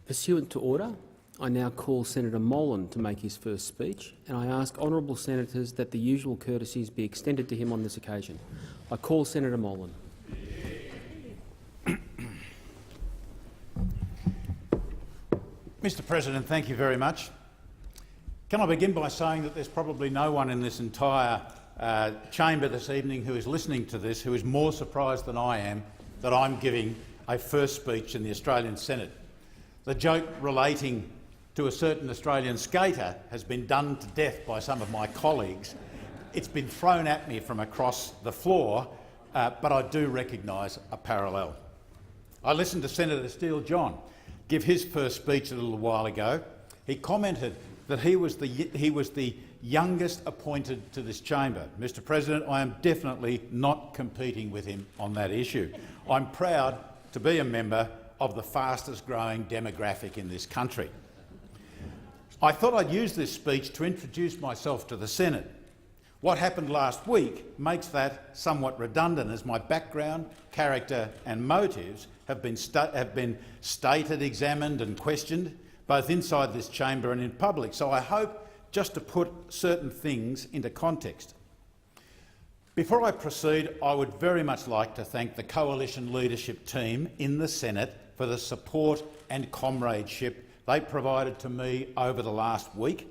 Pursuant to order, I now call Senator Molan to make his first speech, and I ask honourable senators that the usual courtesies be extended to him on this occasion. I call Senator Molan. Mr President, thank you very much. Can I begin by saying that there's probably no one in this entire chamber this evening who is listening to this who is more surprised than I am that I'm giving a first speech in the Australian Senate. The joke relating to a certain Australian skater has been done to death by some of my colleagues. It's been thrown at me from across the floor, but I do recognise a parallel. I listened to Senator Steele-John give his first speech a little while ago. He commented that he was the youngest appointed to this chamber. Mr President, I am definitely not competing with him on that issue. I'm proud to be a member of the fastest growing demographic in this country. I thought I'd use this speech to introduce myself to the Senate. What happened last week makes that somewhat redundant, as my background, character and motives have been stated, examined and questioned, both inside this chamber and in public. So I hope just to put certain things into context. Before I proceed, I would very much like to thank the Coalition leadership team in the Senate for the support and comradeship they provided to me over the last week,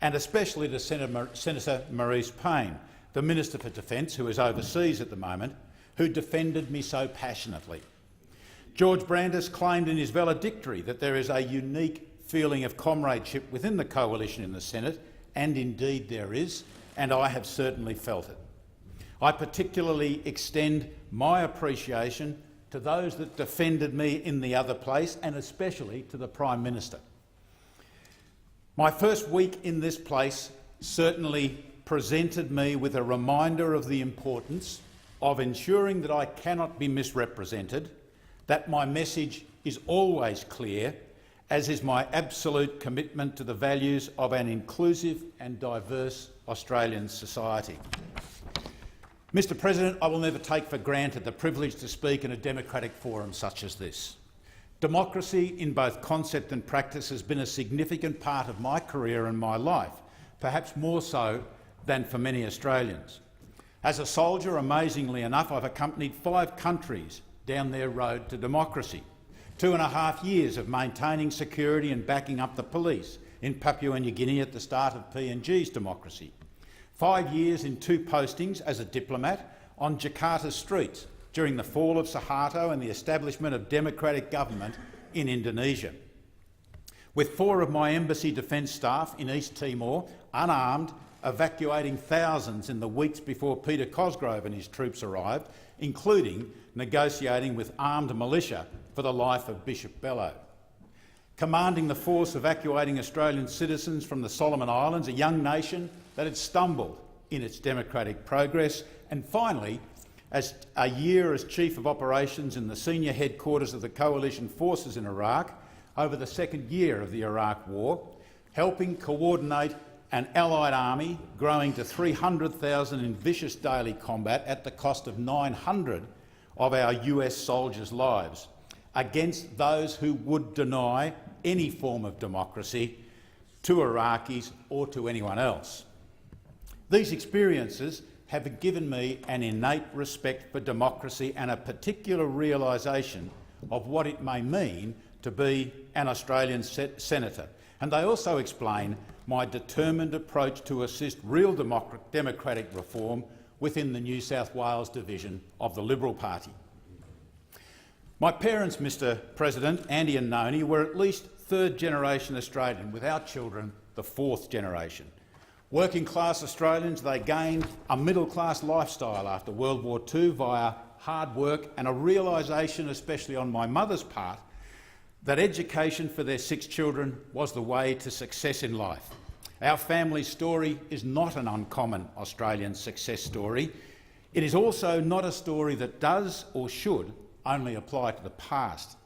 and especially to Senator Marise Payne, the Minister for Defence, who is overseas at the moment, who defended me so passionately. George Brandis claimed in his valedictory that there is a unique feeling of comradeship within the Coalition in the Senate, and indeed there is, and I have certainly felt it. I particularly extend my appreciation to those that defended me in the other place, and especially to the Prime Minister. My first week in this place certainly presented me with a reminder of the importance of ensuring that I cannot be misrepresented, that my message is always clear, as is my absolute commitment to the values of an inclusive and diverse Australian society. Mr President, I will never take for granted the privilege to speak in a democratic forum such as this. Democracy, in both concept and practice, has been a significant part of my career and my life, perhaps more so than for many Australians. As a soldier, amazingly enough, I've accompanied 5 countries down their road to democracy. 2.5 years of maintaining security and backing up the police in Papua New Guinea at the start of PNG's democracy. 5 years in 2 postings as a diplomat on Jakarta's streets during the fall of Suharto and the establishment of democratic government in Indonesia. With 4 of my embassy defence staff in East Timor, unarmed, evacuating thousands in the weeks before Peter Cosgrove and his troops arrived, including negotiating with armed militia for the life of Bishop Bello. Commanding the force evacuating Australian citizens from the Solomon Islands, a young nation that had stumbled in its democratic progress, and finally, as a year as Chief of Operations in the senior headquarters of the Coalition forces in Iraq over the second year of the Iraq War, helping coordinate an Allied army growing to 300,000 in vicious daily combat at the cost of 900 of our US soldiers' lives, against those who would deny any form of democracy to Iraqis or to anyone else. These experiences have given me an innate respect for democracy and a particular realisation of what it may mean to be an Australian senator, and they also explain my determined approach to assist real democratic reform within the New South Wales division of the Liberal Party. My parents, Mr President, Andy and Noni, were at least third-generation Australian, with our children the fourth generation. Working-class Australians, they gained a middle-class lifestyle after World War II via hard work and a realisation, especially on my mother's part, that education for their 6 children was the way to success in life. Our family story is not an uncommon Australian success story. It is also not a story that does or should only apply to the past.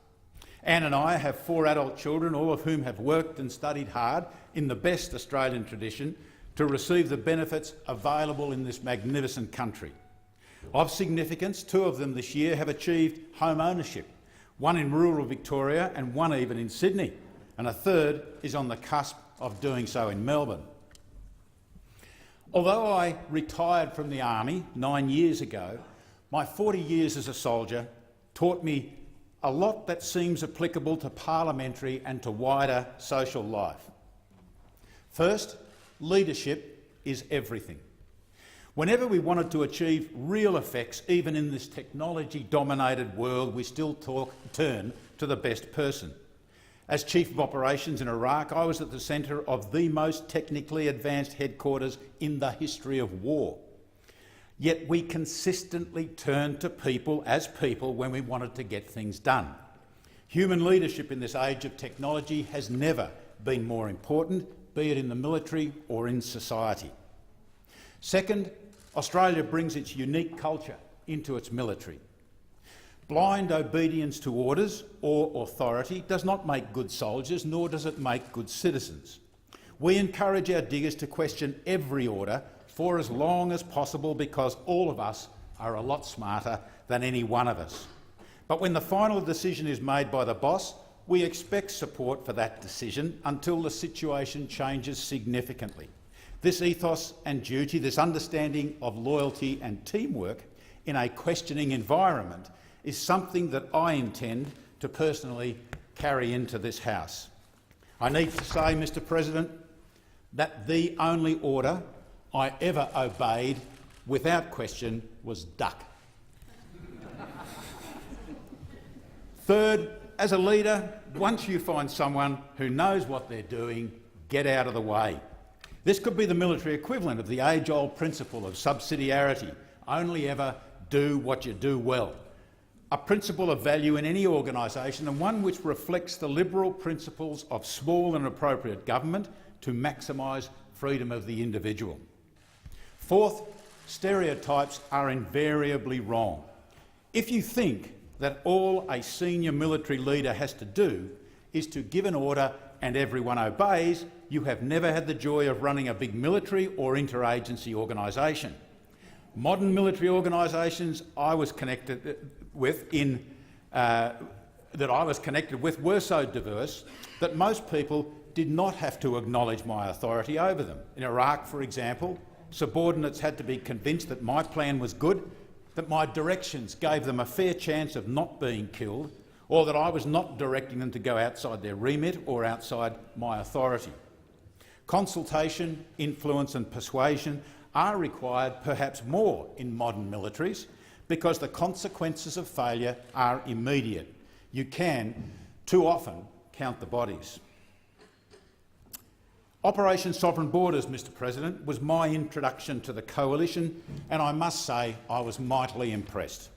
Anne and I have 4 adult children, all of whom have worked and studied hard in the best Australian tradition to receive the benefits available in this magnificent country. Of significance, 2 of them this year have achieved home ownership, one in rural Victoria and one even in Sydney, and a third is on the cusp of doing so in Melbourne. Although I retired from the Army 9 years ago, my 40 years as a soldier taught me a lot that seems applicable to parliamentary and to wider social life. First, leadership is everything. Whenever we wanted to achieve real effects, even in this technology-dominated world, we still turn to the best person. As Chief of Operations in Iraq, I was at the centre of the most technically advanced headquarters in the history of war. Yet we consistently turned to people as people when we wanted to get things done. Human leadership in this age of technology has never been more important, be it in the military or in society. Second, Australia brings its unique culture into its military. Blind obedience to orders or authority does not make good soldiers, nor does it make good citizens. We encourage our diggers to question every order for as long as possible because all of us are a lot smarter than any one of us. But when the final decision is made by the boss, we expect support for that decision until the situation changes significantly. This ethos and duty, this understanding of loyalty and teamwork in a questioning environment is something that I intend to personally carry into this House. I need to say, Mr President, that the only order I ever obeyed without question was duck. Third, as a leader, once you find someone who knows what they're doing, get out of the way. This could be the military equivalent of the age-old principle of subsidiarity. Only ever do what you do well. A principle of value in any organisation and one which reflects the liberal principles of small and appropriate government to maximise freedom of the individual. Fourth, stereotypes are invariably wrong. If you think that all a senior military leader has to do is to give an order and everyone obeys, you have never had the joy of running a big military or interagency organisation. Modern military organisations I was connected with were so diverse that most people did not have to acknowledge my authority over them. In Iraq, for example, subordinates had to be convinced that my plan was good, that my directions gave them a fair chance of not being killed, or that I was not directing them to go outside their remit or outside my authority. Consultation, influence and persuasion are required perhaps more in modern militaries because the consequences of failure are immediate. You can, too often, count the bodies. Operation Sovereign Borders, Mr President, was my introduction to the coalition, and I must say I was mightily impressed.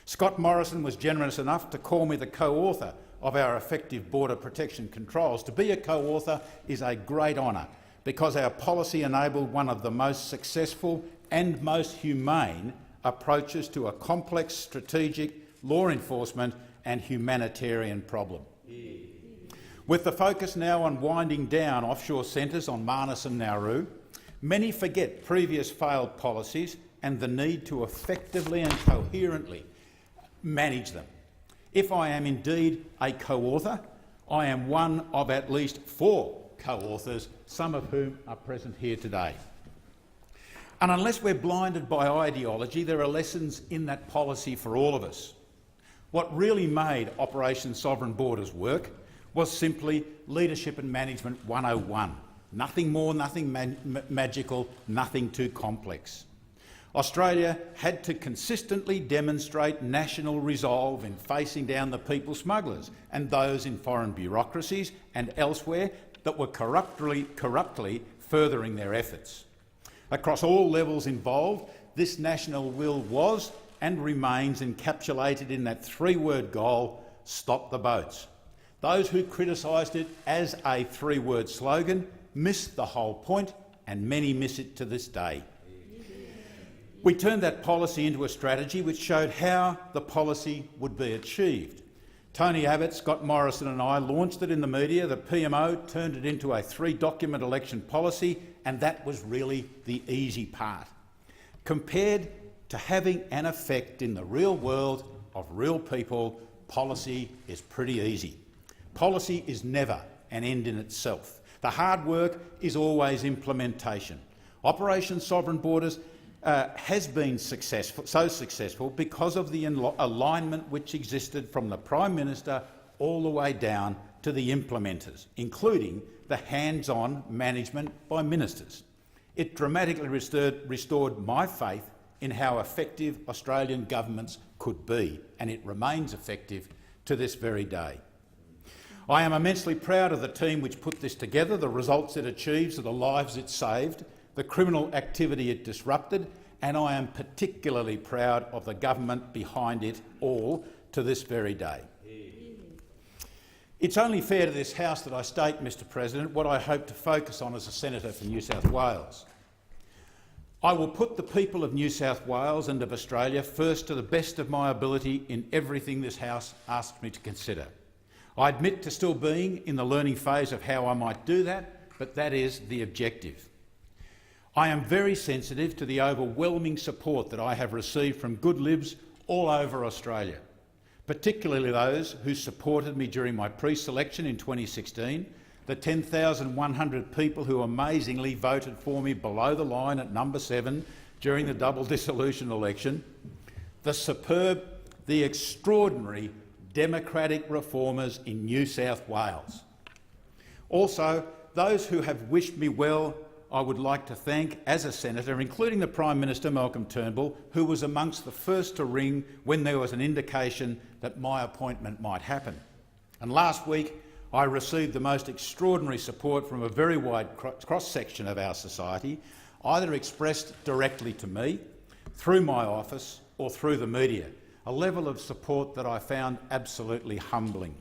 Scott Morrison was generous enough to call me the co-author of our effective border protection controls. To be a co-author is a great honour because our policy enabled one of the most successful and most humane approaches to a complex strategic law enforcement and humanitarian problem. With the focus now on winding down offshore centres on Manus and Nauru, many forget previous failed policies and the need to effectively and coherently manage them. If I am indeed a co-author, I am one of at least 4 co-authors, some of whom are present here today. And unless we're blinded by ideology, there are lessons in that policy for all of us. What really made Operation Sovereign Borders work was simply Leadership and Management 101. Nothing more, nothing magical, nothing too complex. Australia had to consistently demonstrate national resolve in facing down the people smugglers and those in foreign bureaucracies and elsewhere that were corruptly furthering their efforts. Across all levels involved, this national will was and remains encapsulated in that 3-word goal, stop the boats. Those who criticised it as a 3-word slogan missed the whole point, and many miss it to this day. We turned that policy into a strategy which showed how the policy would be achieved. Tony Abbott, Scott Morrison and I launched it in the media. The PMO turned it into a 3-document election policy, and that was really the easy part. Compared to having an effect in the real world of real people, policy is pretty easy. Policy is never an end in itself. The hard work is always implementation. Operation Sovereign Borders has been so successful because of the alignment which existed from the Prime Minister all the way down to the implementers, including the hands-on management by ministers. It dramatically restored my faith in how effective Australian governments could be, and it remains effective to this very day. I am immensely proud of the team which put this together, the results it achieves, the lives it saved, the criminal activity it disrupted, and I am particularly proud of the government behind it all to this very day. It's only fair to this House that I state, Mr President, what I hope to focus on as a senator for New South Wales. I will put the people of New South Wales and of Australia first to the best of my ability in everything this House asks me to consider. I admit to still being in the learning phase of how I might do that, but that is the objective. I am very sensitive to the overwhelming support that I have received from good Libs all over Australia, particularly those who supported me during my pre-selection in 2016, the 10,100 people who amazingly voted for me below the line at number 7 during the double dissolution election, the superb, the extraordinary democratic reformers in New South Wales. Also, those who have wished me well, I would like to thank as a senator, including the Prime Minister Malcolm Turnbull, who was amongst the first to ring when there was an indication that my appointment might happen. And last week, I received the most extraordinary support from a very wide cross-section of our society, either expressed directly to me, through my office or through the media, a level of support that I found absolutely humbling.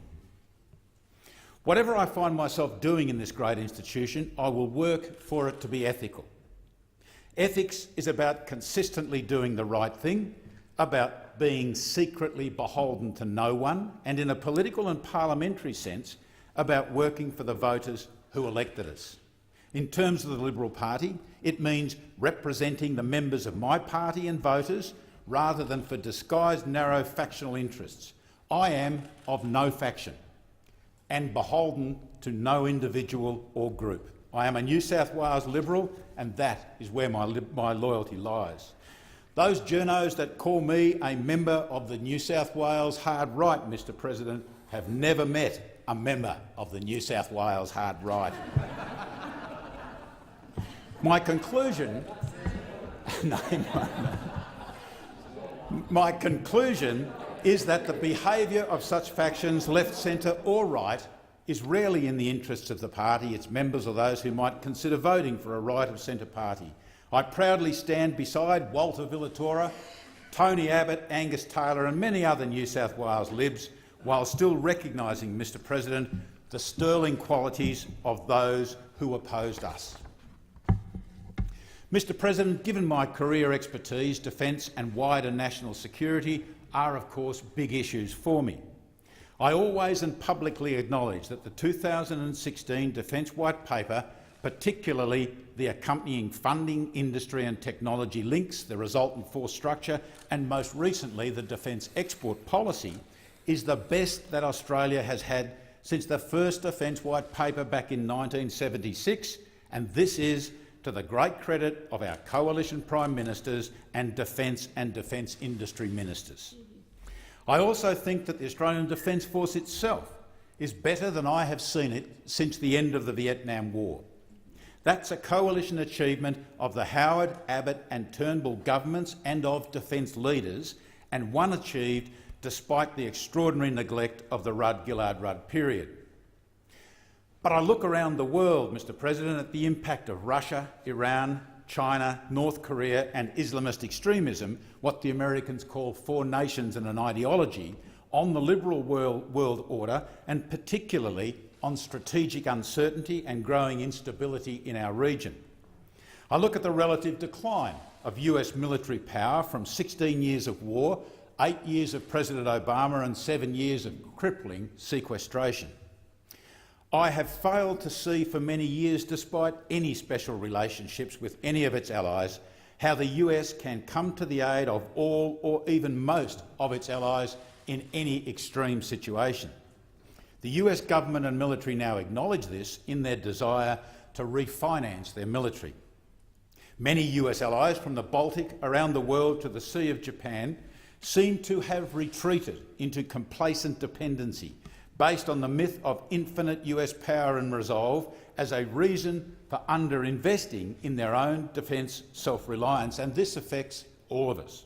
Whatever I find myself doing in this great institution, I will work for it to be ethical. Ethics is about consistently doing the right thing, about being secretly beholden to no one, and in a political and parliamentary sense, about working for the voters who elected us. In terms of the Liberal Party, it means representing the members of my party and voters rather than for disguised narrow factional interests. I am of no faction and beholden to no individual or group. I am a New South Wales Liberal, and that is where my loyalty lies. Those journos that call me a member of the New South Wales hard right, Mr President, have never met a member of the New South Wales hard right. My conclusion is that the behaviour of such factions, left, centre or right, is rarely in the interests of the party, its members or those who might consider voting for a right-of-centre party. I proudly stand beside Walter Villatora, Tony Abbott, Angus Taylor and many other New South Wales Libs, while still recognising, Mr President, the sterling qualities of those who opposed us. Mr President, given my career expertise, defence and wider national security are of course big issues for me. I always and publicly acknowledge that the 2016 Defence White Paper, particularly the accompanying funding, industry and technology links, the resultant force structure and most recently the defence export policy, is the best that Australia has had since the first Defence White Paper back in 1976, and this is to the great credit of our coalition Prime Ministers and defence industry ministers. I also think that the Australian Defence Force itself is better than I have seen it since the end of the Vietnam War. That's a coalition achievement of the Howard, Abbott and Turnbull governments and of defence leaders, and one achieved despite the extraordinary neglect of the Rudd-Gillard-Rudd period. But I look around the world, Mr President, at the impact of Russia, Iran, China, North Korea and Islamist extremism, what the Americans call 4 nations and an ideology, on the liberal world order and particularly on strategic uncertainty and growing instability in our region. I look at the relative decline of US military power from 16 years of war, 8 years of President Obama and 7 years of crippling sequestration. I have failed to see for many years, despite any special relationships with any of its allies, how the US can come to the aid of all or even most of its allies in any extreme situation. The US government and military now acknowledge this in their desire to refinance their military. Many US allies from the Baltic around the world to the Sea of Japan seem to have retreated into complacent dependency based on the myth of infinite US power and resolve as a reason for underinvesting in their own defence self-reliance, and this affects all of us.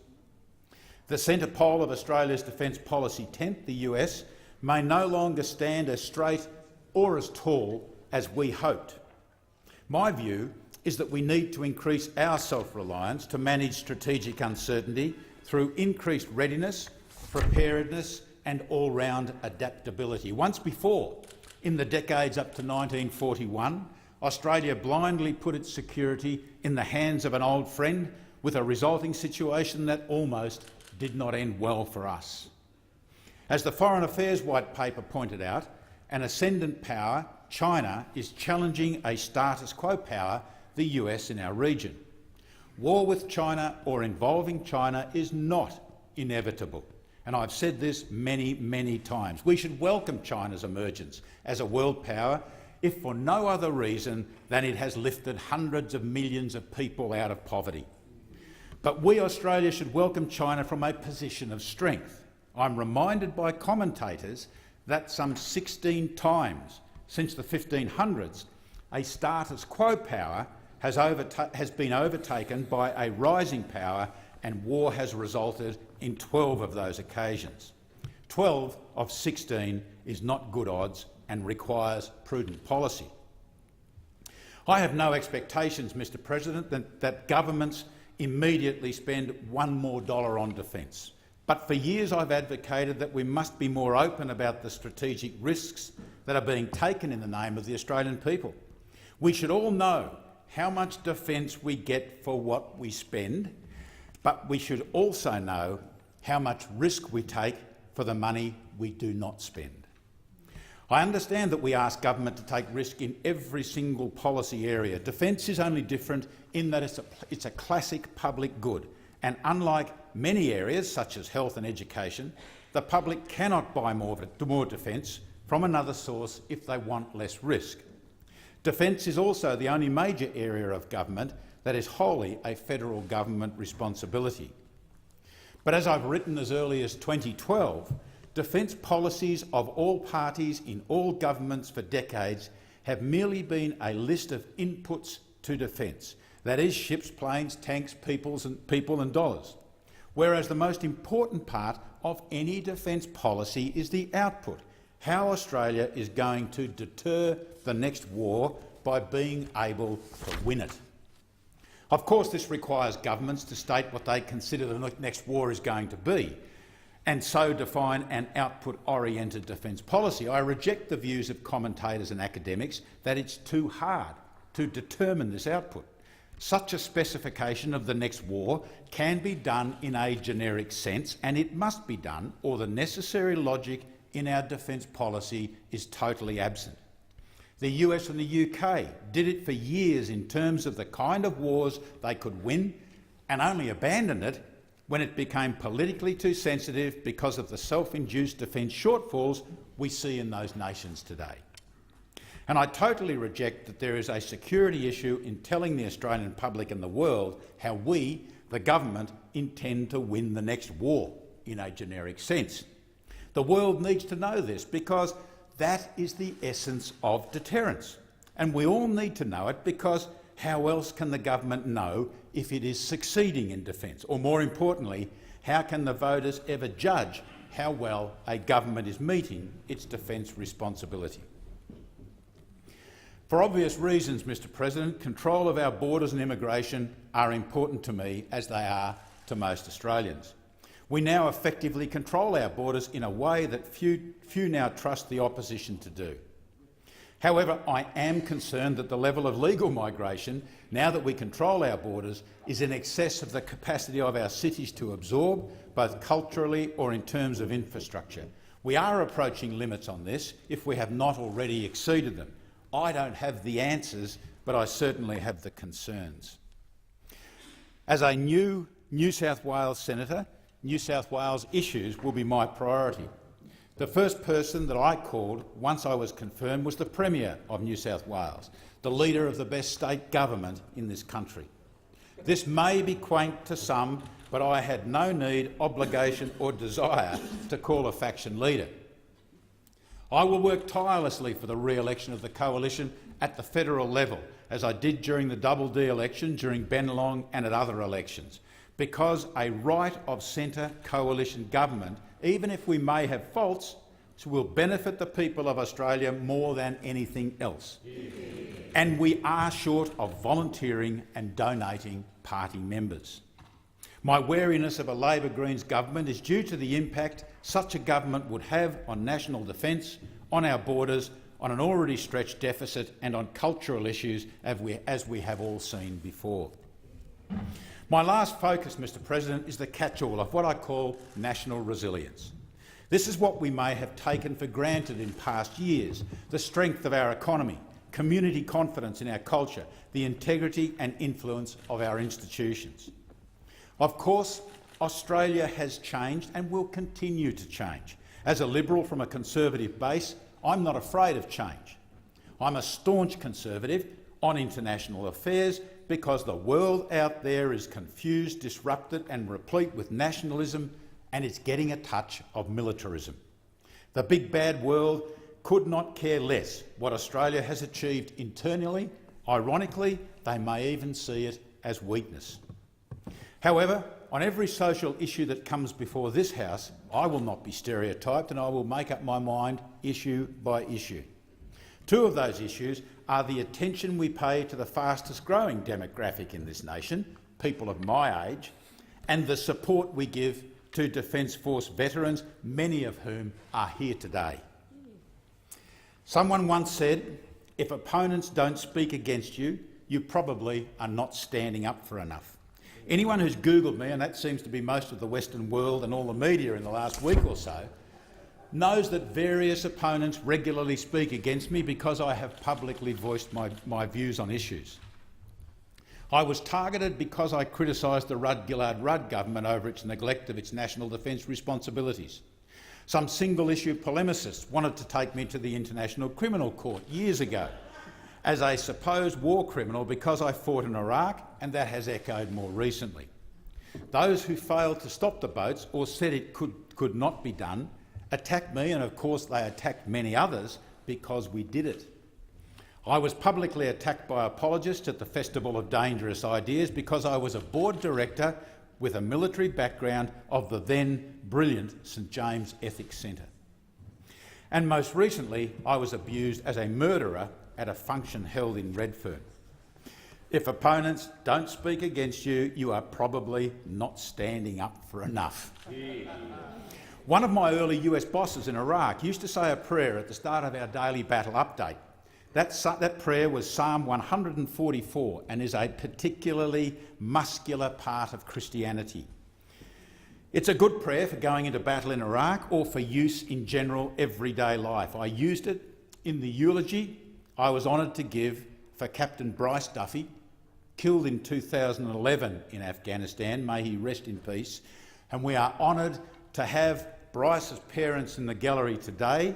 The centre pole of Australia's defence policy tent, the US, may no longer stand as straight or as tall as we hoped. My view is that we need to increase our self-reliance to manage strategic uncertainty through increased readiness, preparedness and all-round adaptability. Once before, in the decades up to 1941, Australia blindly put its security in the hands of an old friend with a resulting situation that almost did not end well for us. As the Foreign Affairs White Paper pointed out, an ascendant power, China, is challenging a status quo power, the US, in our region. War with China or involving China is not inevitable, and I've said this many, many times. We should welcome China's emergence as a world power, if for no other reason than it has lifted hundreds of millions of people out of poverty. But we, Australia, should welcome China from a position of strength. I'm reminded by commentators that some 16 times since the 1500s, a status quo power has been overtaken by a rising power, and war has resulted in 12 of those occasions. 12 of 16 is not good odds and requires prudent policy. I have no expectations, Mr President, that governments immediately spend $1 more on defence. But for years I've advocated that we must be more open about the strategic risks that are being taken in the name of the Australian people. We should all know how much defence we get for what we spend, but we should also know how much risk we take for the money we do not spend. I understand that we ask government to take risk in every single policy area. Defence is only different in that it's a classic public good, and unlike many areas such as health and education, the public cannot buy more defence from another source if they want less risk. Defence is also the only major area of government that is wholly a federal government responsibility. But as I've written as early as 2012, defence policies of all parties in all governments for decades have merely been a list of inputs to defence, that is, ships, planes, tanks, people and dollars, whereas the most important part of any defence policy is the output, how Australia is going to deter the next war by being able to win it. Of course, this requires governments to state what they consider the next war is going to be, and so define an output-oriented defence policy. I reject the views of commentators and academics that it's too hard to determine this output. Such a specification of the next war can be done in a generic sense, and it must be done, or the necessary logic in our defence policy is totally absent. The US and the UK did it for years in terms of the kind of wars they could win, and only abandoned it when it became politically too sensitive because of the self-induced defence shortfalls we see in those nations today. And I totally reject that there is a security issue in telling the Australian public and the world how we, the government, intend to win the next war in a generic sense. The world needs to know this because that is the essence of deterrence. And we all need to know it because how else can the government know if it is succeeding in defence? Or more importantly, how can the voters ever judge how well a government is meeting its defence responsibility? For obvious reasons, Mr President, control of our borders and immigration are important to me, as they are to most Australians. We now effectively control our borders in a way that few now trust the opposition to do. However, I am concerned that the level of legal migration, now that we control our borders, is in excess of the capacity of our cities to absorb, both culturally or in terms of infrastructure. We are approaching limits on this if we have not already exceeded them. I don't have the answers, but I certainly have the concerns. As a new New South Wales senator, New South Wales issues will be my priority. The first person that I called once I was confirmed was the Premier of New South Wales, the leader of the best state government in this country. This may be quaint to some, but I had no need, obligation or desire to call a faction leader. I will work tirelessly for the re-election of the coalition at the federal level, as I did during the Double D election, during Bennelong and at other elections, because a right of centre coalition government, even if we may have faults, will benefit the people of Australia more than anything else. And we are short of volunteering and donating party members. My wariness of a Labor-Greens government is due to the impact such a government would have on national defence, on our borders, on an already stretched deficit and on cultural issues, as we have all seen before. My last focus, Mr President, is the catch-all of what I call national resilience. This is what we may have taken for granted in past years: the strength of our economy, community confidence in our culture, the integrity and influence of our institutions. Of course, Australia has changed and will continue to change. As a Liberal from a Conservative base, I'm not afraid of change. I'm a staunch Conservative on international affairs because the world out there is confused, disrupted and replete with nationalism, and it's getting a touch of militarism. The big bad world could not care less what Australia has achieved internally. Ironically, they may even see it as weakness. However, on every social issue that comes before this House, I will not be stereotyped and I will make up my mind issue by issue. Two of those issues are the attention we pay to the fastest growing demographic in this nation, people of my age, and the support we give to Defence Force veterans, many of whom are here today. Someone once said, if opponents don't speak against you, you probably are not standing up for enough. Anyone who's Googled me, and that seems to be most of the Western world and all the media in the last week or so, knows that various opponents regularly speak against me because I have publicly voiced my views on issues. I was targeted because I criticised the Rudd-Gillard-Rudd government over its neglect of its national defence responsibilities. Some single-issue polemicists wanted to take me to the International Criminal Court years ago as a supposed war criminal because I fought in Iraq, and that has echoed more recently. Those who failed to stop the boats or said it could not be done attacked me, and of course they attacked many others because we did it. I was publicly attacked by apologists at the Festival of Dangerous Ideas because I was a board director with a military background of the then brilliant St James Ethics Centre. And most recently, I was abused as a murderer at a function held in Redfern. If opponents don't speak against you, you are probably not standing up for enough. One of my early US bosses in Iraq used to say a prayer at the start of our daily battle update. That prayer was Psalm 144 and is a particularly muscular part of Christianity. It's a good prayer for going into battle in Iraq or for use in general everyday life. I used it in the eulogy I was honoured to give for Captain Bryce Duffy, killed in 2011 in Afghanistan. May he rest in peace. And we are honoured to have Bryce's parents in the gallery today.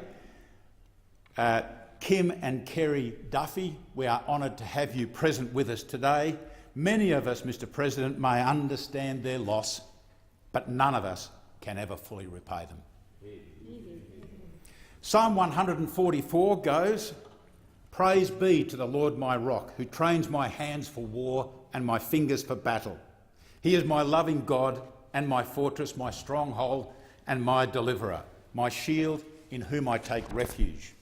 Kim and Kerry Duffy, we are honoured to have you present with us today. Many of us, Mr President, may understand their loss, but none of us can ever fully repay them. Psalm 144 goes, "Praise be to the Lord my rock, who trains my hands for war and my fingers for battle. He is my loving God and my fortress, my stronghold and my deliverer, my shield in whom I take refuge."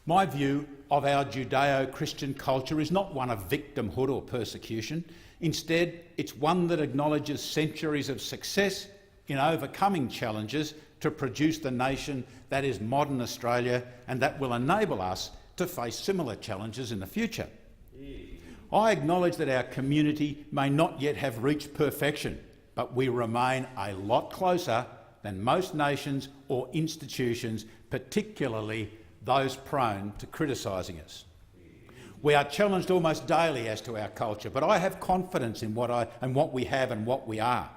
My view of our Judeo-Christian culture is not one of victimhood or persecution. Instead, it's one that acknowledges centuries of success in overcoming challenges to produce the nation that is modern Australia and that will enable us to face similar challenges in the future. I acknowledge that our community may not yet have reached perfection, but we remain a lot closer than most nations or institutions, particularly those prone to criticising us. We are challenged almost daily as to our culture, but I have confidence in what we have and what we are.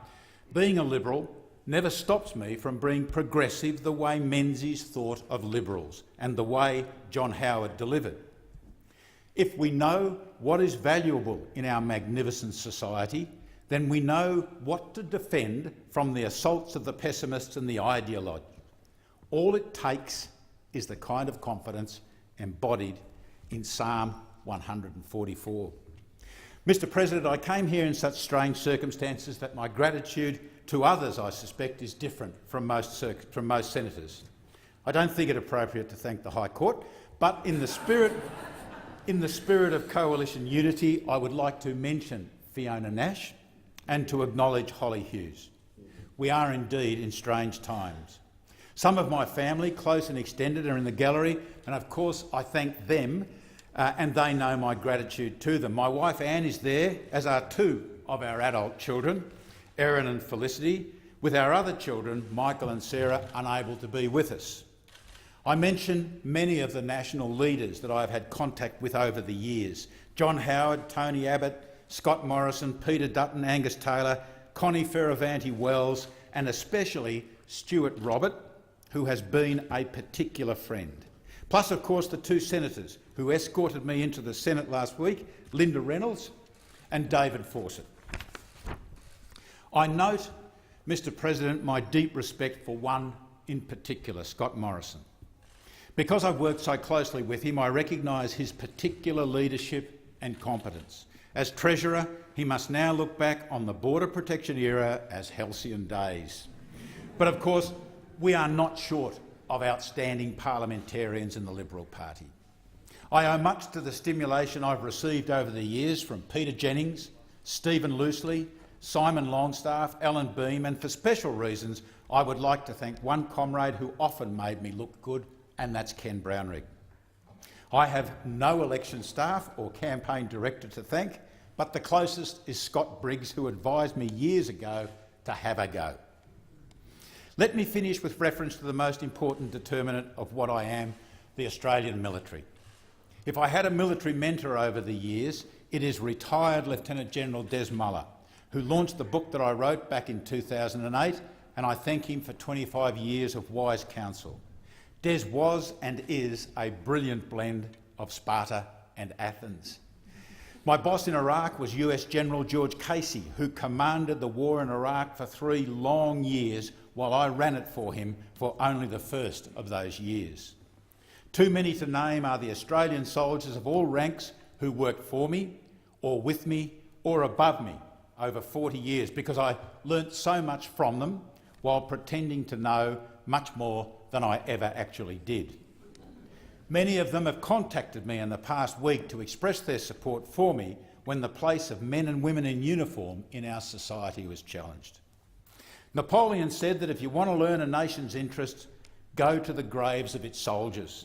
Being a Liberal, never stops me from being progressive the way Menzies thought of Liberals and the way John Howard delivered. If we know what is valuable in our magnificent society, then we know what to defend from the assaults of the pessimists and the ideologues. All it takes is the kind of confidence embodied in Psalm 144. Mr. President, I came here in such strange circumstances that my gratitude to others, I suspect, is different from most senators. I don't think it appropriate to thank the High Court, but in the spirit of coalition unity, I would like to mention Fiona Nash and to acknowledge Holly Hughes. We are indeed in strange times. Some of my family, close and extended, are in the gallery, and of course I thank them, and they know my gratitude to them. My wife Anne is there, as are two of our adult children, Erin and Felicity, with our other children, Michael and Sarah, unable to be with us. I mention many of the national leaders that I have had contact with over the years: John Howard, Tony Abbott, Scott Morrison, Peter Dutton, Angus Taylor, Connie Fierravanti-Wells, and especially Stuart Robert, who has been a particular friend. Plus, of course, the two senators who escorted me into the Senate last week, Linda Reynolds and David Fawcett. I note, Mr. President, my deep respect for one in particular, Scott Morrison. Because I've worked so closely with him, I recognise his particular leadership and competence. As Treasurer, he must now look back on the border protection era as halcyon days. But of course, we are not short of outstanding parliamentarians in the Liberal Party. I owe much to the stimulation I've received over the years from Peter Jennings, Stephen Loosley, Simon Longstaff, Alan Beam, and for special reasons I would like to thank one comrade who often made me look good, and that's Ken Brownrigg. I have no election staff or campaign director to thank, but the closest is Scott Briggs, who advised me years ago to have a go. Let me finish with reference to the most important determinant of what I am, the Australian military. If I had a military mentor over the years, it is retired Lieutenant General Des Muller, who launched the book that I wrote back in 2008, and I thank him for 25 years of wise counsel. Des was and is a brilliant blend of Sparta and Athens. My boss in Iraq was US General George Casey, who commanded the war in Iraq for 3 long years while I ran it for him for only the first of those years. Too many to name are the Australian soldiers of all ranks who worked for me, or with me, or above me over 40 years, because I learnt so much from them while pretending to know much more than I ever actually did. Many of them have contacted me in the past week to express their support for me when the place of men and women in uniform in our society was challenged. Napoleon said that if you want to learn a nation's interests, go to the graves of its soldiers.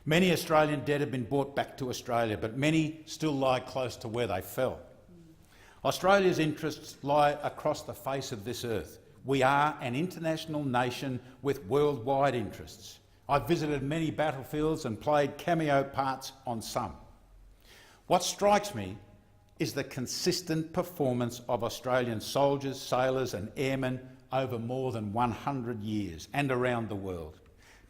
Many Australian dead have been brought back to Australia, but many still lie close to where they fell. Australia's interests lie across the face of this earth. We are an international nation with worldwide interests. I've visited many battlefields and played cameo parts on some. What strikes me is the consistent performance of Australian soldiers, sailors and airmen over more than 100 years and around the world.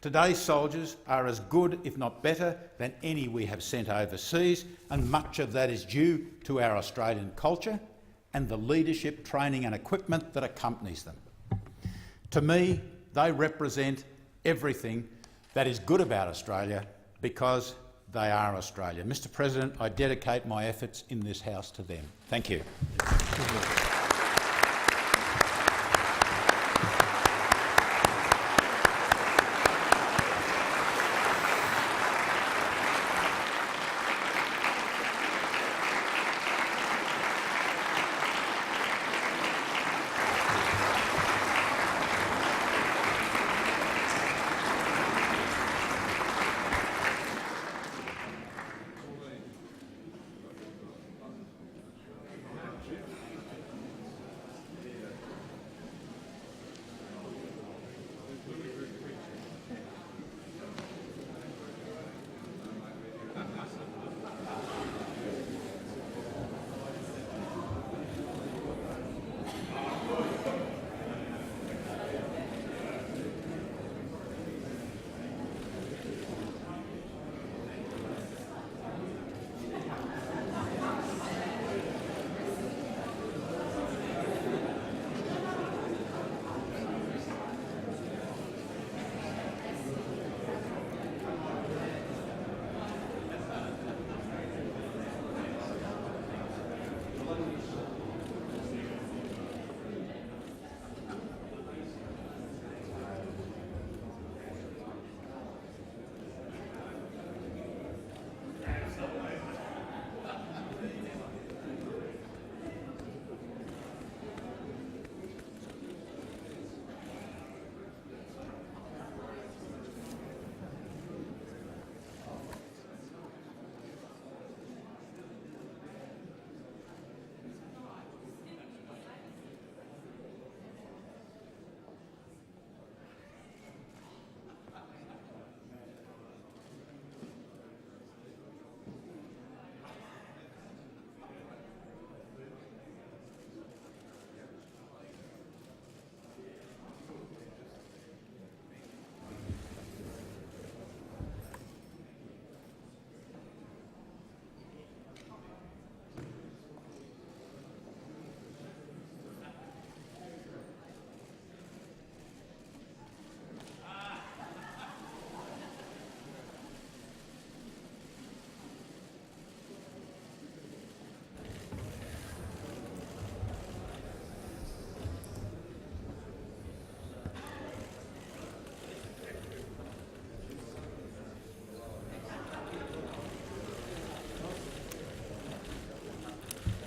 Today's soldiers are as good, if not better, than any we have sent overseas, and much of that is due to our Australian culture and the leadership, training and equipment that accompanies them. To me, they represent everything that is good about Australia because they are Australia. Mr. President, I dedicate my efforts in this House to them. Thank you.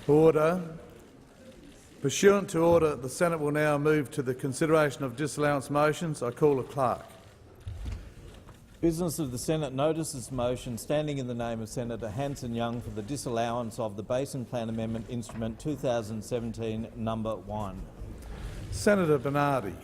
Order. Pursuant to order, the Senate will now move to the consideration of disallowance motions. I call the clerk. Business of the Senate notices motion standing in the name of Senator Hanson-Young for the disallowance of the Basin Plan Amendment Instrument 2017 No. 1. Senator Bernardi.